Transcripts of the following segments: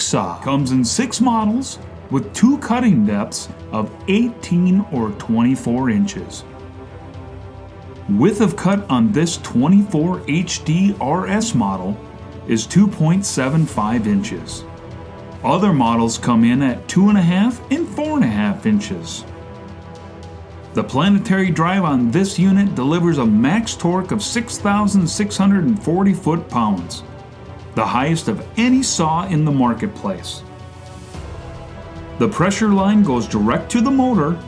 saw comes in 6 models with 2 cutting depths of 18 or 24 inches. Width of cut on this 24 HD RS model is 2.75 inches. Other models come in at 2.5 and 4.5 inches. The planetary drive on this unit delivers a max torque of 6,640 foot-pounds, the highest of any saw in the marketplace. The pressure line goes direct to the motor,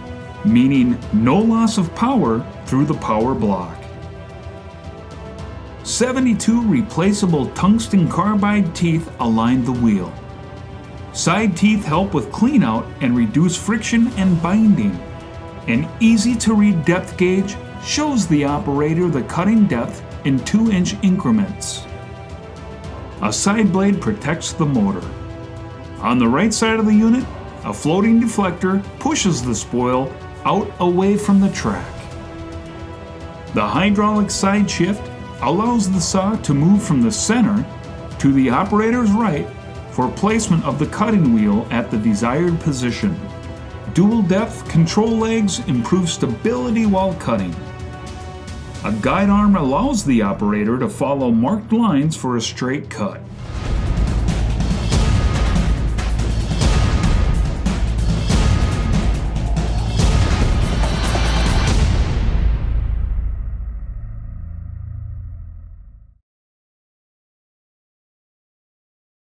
meaning no loss of power through the power block. 72 replaceable tungsten carbide teeth align the wheel. Side teeth help with cleanout and reduce friction and binding. An easy-to-read depth gauge shows the operator the cutting depth in 2-inch increments. A side blade protects the motor. On the right side of the unit, a floating deflector pushes the spoil out away from the track. The hydraulic side shift allows the saw to move from the center to the operator's right for placement of the cutting wheel at the desired position. Dual depth control legs improve stability while cutting. A guide arm allows the operator to follow marked lines for a straight cut.